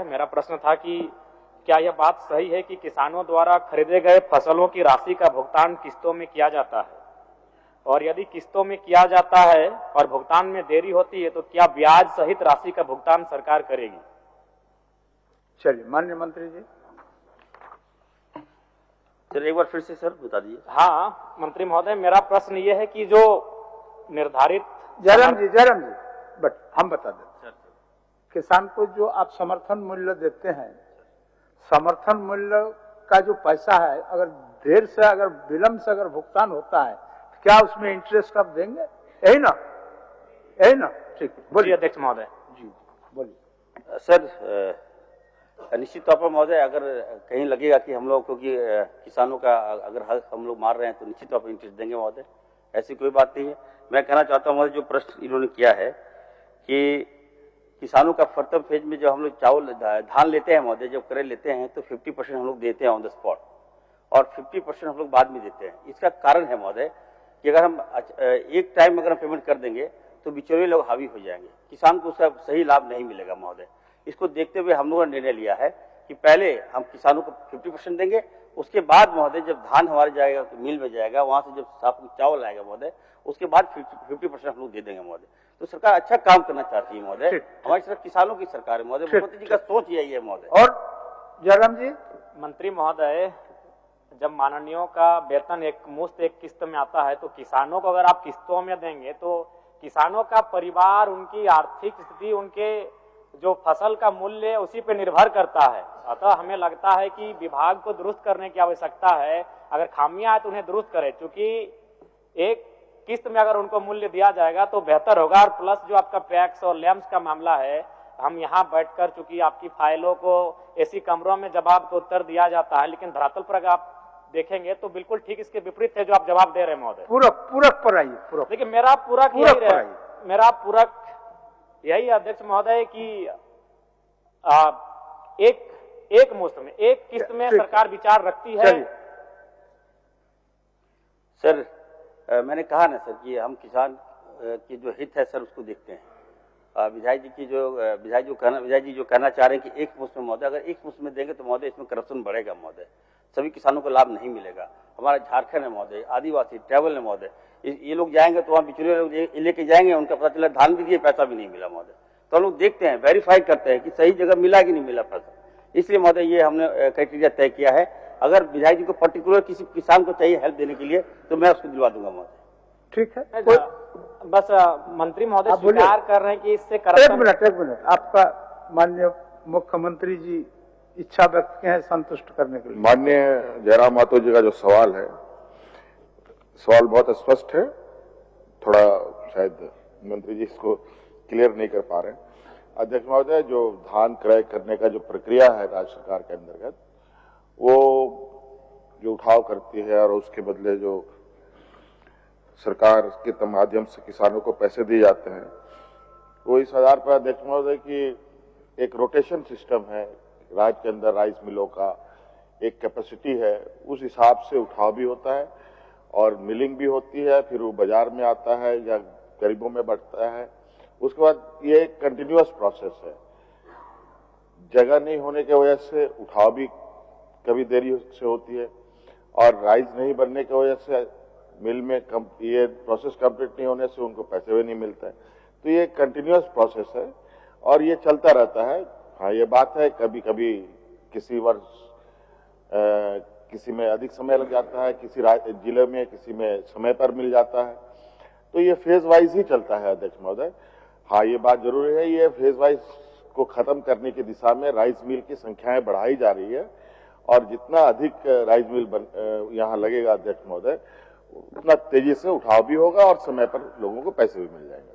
है। मेरा प्रश्न था कि क्या यह बात सही है कि किसानों द्वारा खरीदे गए फसलों की राशि का भुगतान किस्तों में किया जाता है, और यदि किस्तों में किया जाता है और भुगतान में देरी होती है तो क्या ब्याज सहित राशि का भुगतान सरकार करेगी? चलिए माननीय मंत्री जी। सर एक बार फिर से सर बता दीजिए। हाँ मंत्री महोदय, मेरा प्रश्न ये है कि जो निर्धारित जयराम जी बट हम बता देते हैं, किसान को जो आप समर्थन मूल्य देते हैं, समर्थन मूल्य का जो पैसा है, अगर देर से अगर विलंब से अगर भुगतान होता है, क्या उसमें इंटरेस्ट आप देंगे? यही ना? ठीक है, बोलिए अध्यक्ष महोदय। जी बोलिए। सर निश्चित तौर पर महोदय, अगर कहीं लगेगा कि हम लोग क्योंकि किसानों का अगर हक हम लोग मार रहे हैं तो निश्चित तौर पर इंटरेस्ट देंगे महोदय, ऐसी कोई बात नहीं है। मैं कहना चाहता हूँ महोदय, जो प्रश्न इन्होंने किया है कि किसानों का प्रथम फेज में जब हम लोग चावल धान लेते हैं महोदय, जब क्रय लेते हैं तो 50% हम लोग देते हैं ऑन द स्पॉट और 50% हम लोग बाद में देते हैं। इसका कारण है महोदय कि अगर हम एक टाइम अगर हम पेमेंट कर देंगे तो बिचौलिए लोग हावी हो जाएंगे, किसान को उसका सही लाभ नहीं मिलेगा महोदय। इसको देखते हुए हम लोगों ने निर्णय लिया है कि पहले हम किसानों को 50% देंगे, उसके बाद महोदय जब धान हमारे जाएगा तो मिल में जाएगा, वहां से जब साफ चावल आएगा महोदय, उसके बाद 50% हम लोग दे देंगे महोदय। तो सरकार अच्छा काम करना चाहती है महोदय, हमारी सरकार किसानों की सरकार है महोदय, मुख्यमंत्री जी का सोच यही है महोदय। और जयराम जी। मंत्री महोदय, जब माननीयों का वेतन एक मुश्त एक किस्त में आता है तो किसानों को अगर आप किस्तों में देंगे तो किसानों का परिवार, उनकी आर्थिक स्थिति, उनके जो फसल का मूल्य उसी पे निर्भर करता है। अतः हमें लगता है कि विभाग को दुरुस्त करने की आवश्यकता है। अगर खामियां आए तो उन्हें दुरुस्त करें, क्योंकि एक किस्त में अगर उनको मूल्य दिया जाएगा तो बेहतर होगा। और प्लस जो आपका पैक्स और लैम्स का मामला है, हम यहाँ बैठकर चूंकि आपकी फाइलों को ऐसी कमरों में जवाब को उत्तर दिया जाता है, लेकिन धरातल पर अगर आप देखेंगे तो बिल्कुल ठीक इसके विपरीत है जो आप जवाब दे रहे हैं महोदय। पूरक पर आइए, पूरक। देखिए मेरा पूरक यही अध्यक्ष महोदय कि एक मुश्त में एक किस्त में सरकार विचार रखती है। सर मैंने कहा ना सर कि हम किसान की जो हित है सर उसको देखते हैं। विधायक जी जो कहना चाह रहे हैं कि एक मुश्त में महोदय, अगर एक मुश्त में देंगे तो महोदय इसमें करप्शन बढ़ेगा महोदय, सभी किसानों को लाभ नहीं मिलेगा। हमारा झारखंड है महोदय, आदिवासी ट्रैवल है महोदय, ये लोग जाएंगे तो वहाँ बिचौलिए लोग लेके जाएंगे, उनका पता चला धान भी दिए पैसा भी नहीं मिला महोदय। तो हम लोग देखते हैं, वेरीफाई करते हैं कि सही जगह मिला कि नहीं मिला पैसा। इसलिए महोदय ये हमने क्राइटेरिया तय किया है। अगर विधायक जी को पर्टिकुलर किसी किसान को चाहिए हेल्प देने के लिए तो मैं उसको दिलवा दूंगा महोदय। ठीक है, बस मंत्री महोदय स्वीकार कर रहे हैं कि इससे करप्शन। एक मिनट, आपका माननीय मुख्यमंत्री जी इच्छा व्यक्त किए हैं संतुष्ट करने के लिए। माननीय जयराम मातो जी का जो सवाल है, सवाल बहुत स्पष्ट है, थोड़ा शायद मंत्री जी इसको क्लियर नहीं कर पा रहे हैं। अध्यक्ष महोदय, जो धान क्रय करने का जो प्रक्रिया है राज्य सरकार के अंतर्गत, वो जो उठाव करती है और उसके बदले जो सरकार के माध्यम से किसानों को पैसे दिए जाते हैं, वो इस आधार पर अध्यक्ष महोदय की एक रोटेशन सिस्टम है, राज्य के अंदर राइस मिलों का एक कैपेसिटी है, उस हिसाब से उठाव भी होता है और मिलिंग भी होती है, फिर वो बाजार में आता है या गरीबों में बढ़ता है। उसके बाद ये एक कंटिन्यूअस प्रोसेस है। जगह नहीं होने की वजह से उठाव भी कभी देरी से होती है और राइस नहीं बनने की वजह से मिल में ये प्रोसेस कंप्लीट नहीं होने से उनको पैसे भी नहीं मिलते हैं। तो ये कंटिन्यूअस प्रोसेस है और ये चलता रहता है। हाँ, ये बात है कभी कभी किसी वर्ष किसी में अधिक समय लग जाता है, किसी जिले में किसी में समय पर मिल जाता है, तो ये फेज वाइज ही चलता है अध्यक्ष महोदय। हाँ, ये बात जरूरी है, ये फेज वाइज को खत्म करने की दिशा में राइस मिल की संख्याएं बढ़ाई जा रही है और जितना अधिक राइस मिल यहाँ लगेगा अध्यक्ष महोदय, उतना तेजी से उठाव भी होगा और समय पर लोगों को पैसे भी मिल जाएंगे।